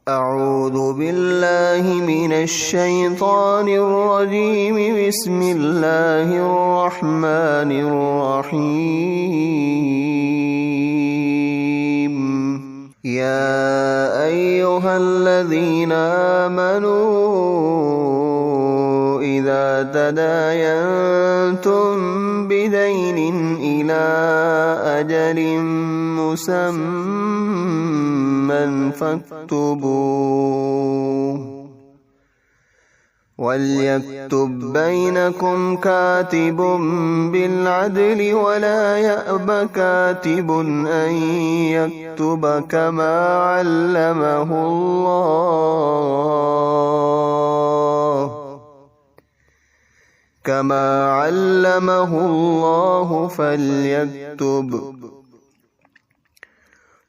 أعوذ بالله من الشيطان الرجيم. بسم الله الرحمن الرحيم. يا أيها الذين آمنوا إذا تداينتم بدين إلى أجل مسمى فاكتبوه، وليكتب بينكم كاتب بالعدل ولا يأب كاتب أن يكتب كما علمه الله فليكتب.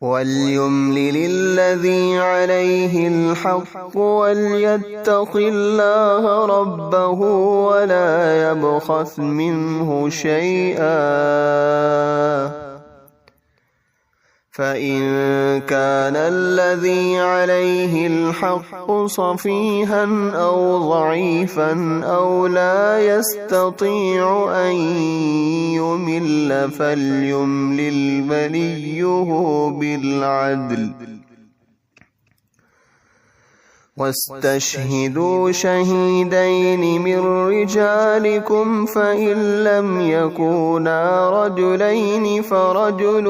وليملل الذي عليه الحق وليتق الله ربه ولا يبخس منه شيئا، فإن كان الذي عليه الحق صفيها أو ضعيفا أو لا يستطيع أن يمل فليملل وليه بالعدل، واستشهدوا شهيدين من رجالكم فإن لم يكونا رجلين فرجل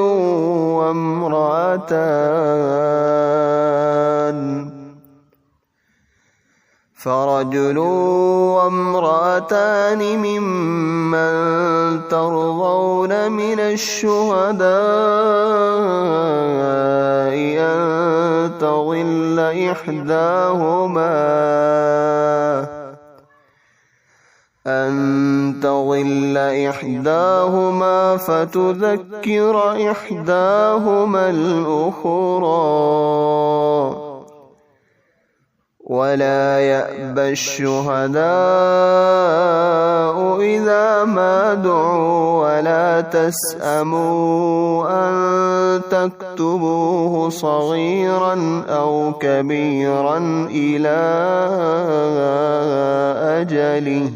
وامرأتان ممن ترضون من الشهداء أن تضل إحداهما فتذكر إحداهما الأخرى، ولا يأبى الشهداء إذا ما دعوا ولا تسأموا أن تكتبوه صغيرا أو كبيرا إلى أجله،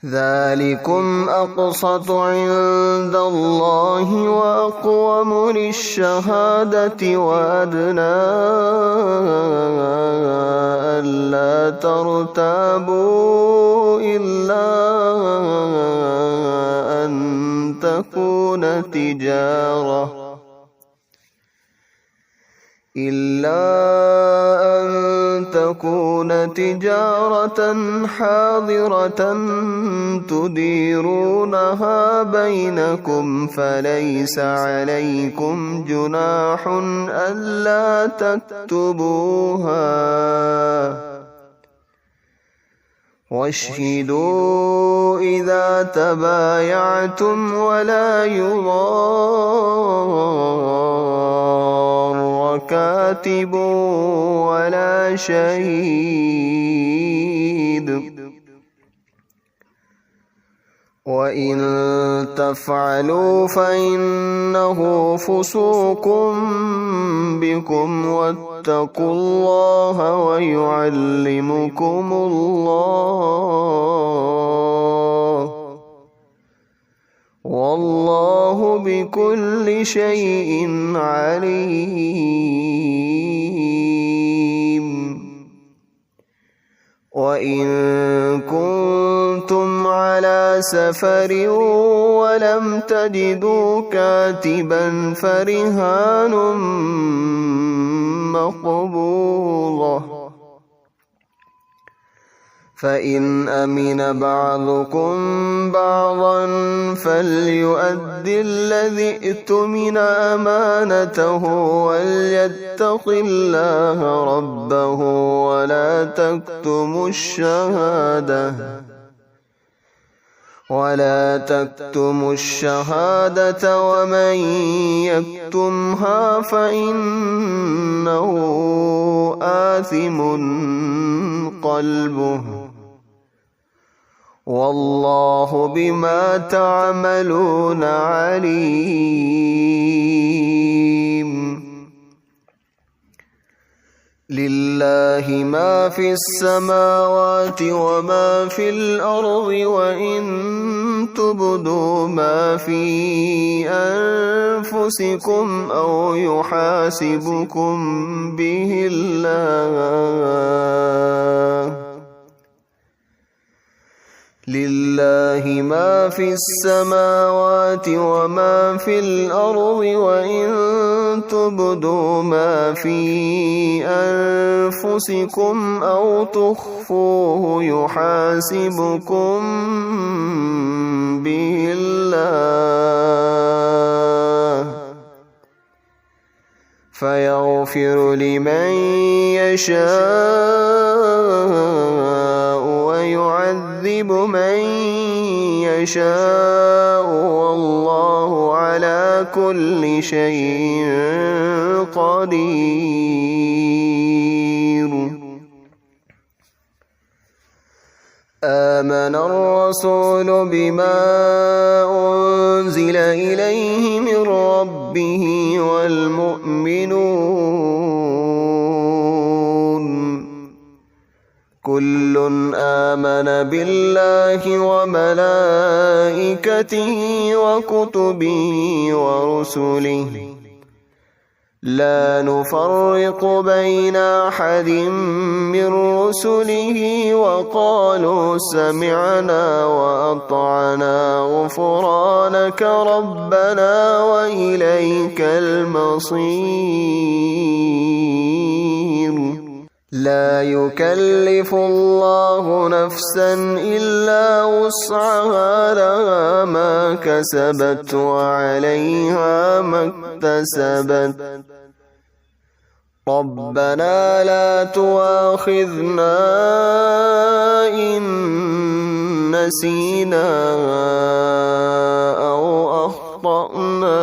ذلكم أقسط عند الله وأقوم للشهادة وأدنى ألا ترتابوا إلا أن تكون تجارة حاضرة تديرونها بينكم فليس عليكم جناح ألا تكتبوها، واشهدوا إذا تبايعتم ولا يضار كاتب ولا شهيد، وإن تفعلوا فإنه فسوق بكم واتقوا الله ويعلمكم الله والله بكل شيء عليم. وإن كنتم على سفر ولم تجدوا كاتبا فرهان مقبوضة، فإن أمن بعضكم بعضا فليؤد الذي ائتمن أمانته وليتق الله ربه ولا تكتموا الشهادة ومن يكتمها فإنه آثم قلبه والله بما تعملون عليم. لله ما في السماوات وما في الأرض وإن تبدوا ما في أنفسكم أو يحاسبكم به الله. لله ما في السماوات وما في الأرض وإن تبدوا ما في أنفسكم أو تخفوه يحاسبكم به الله فيغفر لمن يشاء ويعذب من يشاء والله على كل شيء قدير. آمن الرسول بما أنزل إليه من ربه والمؤمنون كل آمن بالله وملائكته وكتبه ورسله لا نفرق بين أحد من رسله وقالوا سمعنا وأطعنا غفرانك ربنا وإليك المصير. لا يكلف الله نفسا إلا وسعها لها ما كسبت وعليها ما اكتسبت ربنا لا تؤاخذنا إن نسينا أو أخطأنا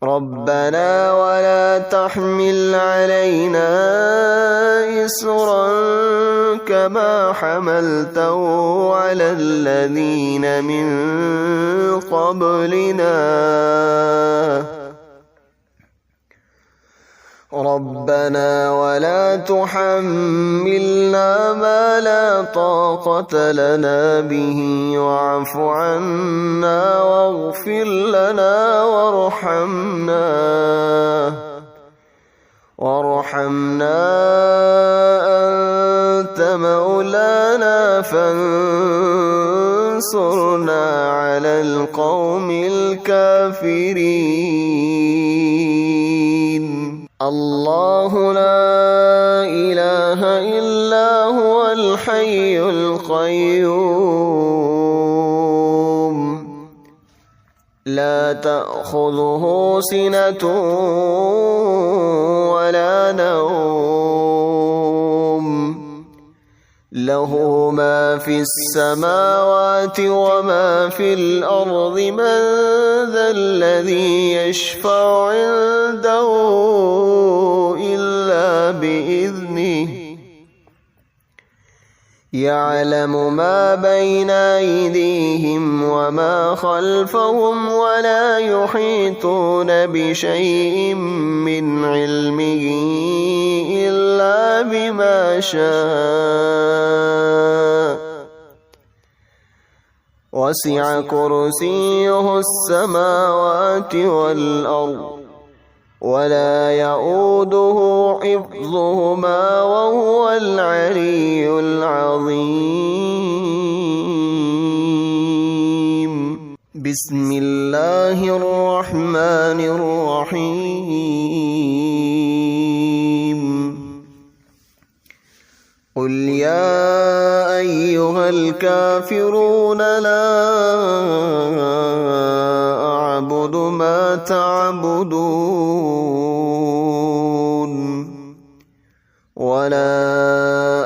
ربنا ولا تحمل علينا إصرا كما حملته على الذين من قبلنا ربنا ولا تحملنا ما لا طاقة لنا به واعف عنا واغفر لنا وارحمنا أنت مولانا فانصرنا على القوم الكافرين. الله لا إله إلا هو الحي القيوم لا تأخذه سنة ولا نوم له ما في السماوات وما في الأرض من ذا الذي يشفع عنده إلا بإذنه يعلم ما بين أيديهم وما خلفهم ولا يحيطون بشيء من علمه إلا بما شاء وسع كرسيه السماوات والأرض ولا يؤوده حفظهما وهو العلي العظيم. بسم الله الرحمن الرحيم. قل يا أيها الكافرون لا أعبد ما تعبدون ولا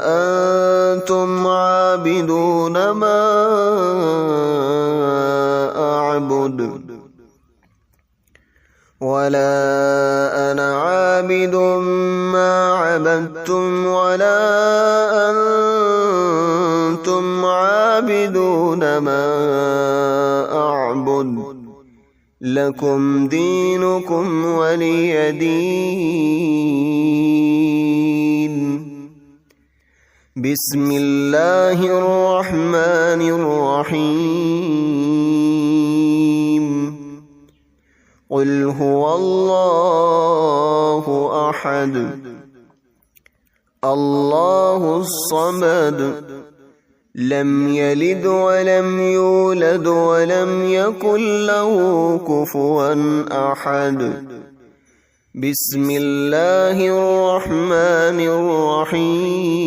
أنتم عابدون ما أعبد ولا أنا عابد ما عبدتم ولا أنتم عابدون ما أعبد لكم دينكم ولي دين. بسم الله الرحمن الرحيم. قل هو الله أحد الله الصمد لم يلد ولم يولد ولم يكن له كفوا أحد. بسم الله الرحمن الرحيم.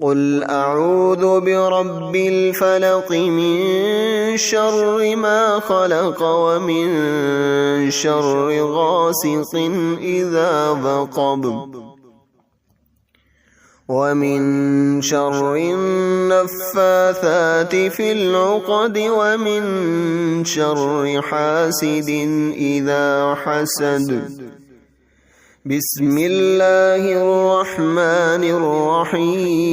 قل أعوذ برب الفلق من شر ما خلق ومن شر غاسق إذا وقب ومن شر النفاثات في العقد ومن شر حاسد إذا حسد. بسم الله الرحمن الرحيم.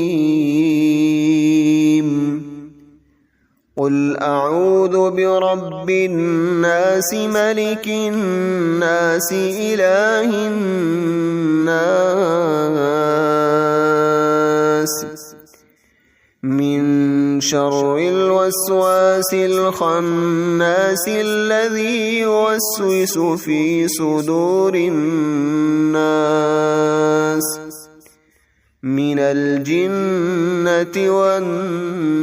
قل أعوذ برب الناس ملك الناس إله الناس من شر الوسواس الخناس الذي يوسوس في صدور الناس من الجنة والناس.